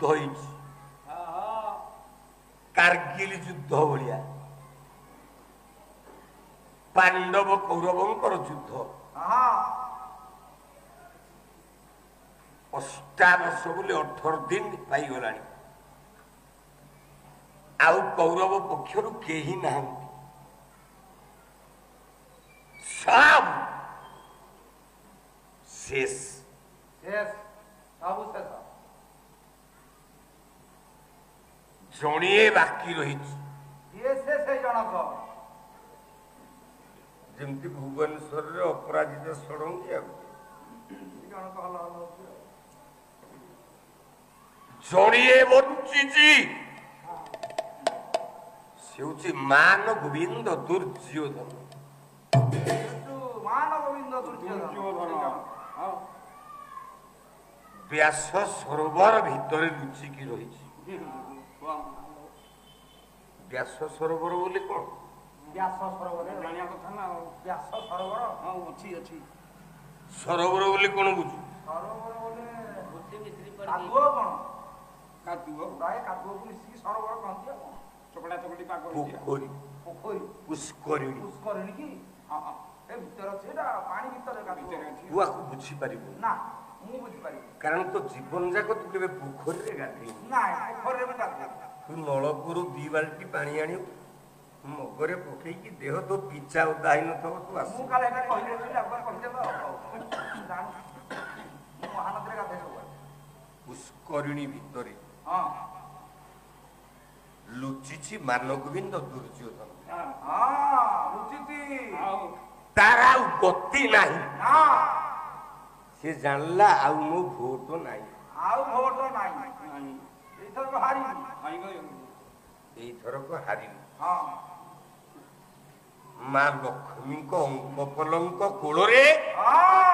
ଯୁଦ୍ଧ ହେଇଛି କାର୍ଗିଲ ଯୁଦ୍ଧ ଭଳିଆ ପାଣ୍ଡବ କୌରବଙ୍କର ଯୁଦ୍ଧ ଅଷ୍ଟାଦଶ ବୋଲି 18 ଦିନ ପାଇଗଲାଣି ଆଉ କୌରବ ପକ୍ଷରୁ କେହି ନାହାନ୍ତି सब शेष जणिए बाकी रही जमती भुवनेश्वर अपराजिता षडंगी जणिए बंची से मान गोविंद दुर्योधन व्यास सरोवर भितर लुचिकी रही व्यास सरोवर बोले कौन व्यास सरोवर जानिया कथा ना व्यास सरोवर हां अछि अछि सरोवर बोले कौन बुझु सरोवर बोले बुद्धि मित्री पर कादुओ कोन कादुओ प्राय कादुओ को मिसी सरोवर कहंती चकड़ा चकड़ी पागो पोखरी पोखरी पुष्करिणी की हां हां ए भीतर छेडा पानी भीतर कादुओ बुआ को बुझी परिबो ना मु बुझी परिबो कारण तो जीवन जाक तू केबे पोखरी रे गाधे ना पोखरी रे गाधे तू नलपुर 2 बाल्टी पानी आनी मगरे पकई की देह तो पिचा उदाई न थो तू आस मु काले एटा कहिले छी आपन कहिले तो जान मु महानगरे गाधे पुष्करिणी भितरे हां लुचिछि मानगोविंद दुर्योधन हां लुचिति तारा गति नाही हां से जानला आउ मो भोट नाही आउ भोट नाही एथर को हारी गयो एथर को हारी हां मां लक्ष्मी को अंक पलंक कोड़े हां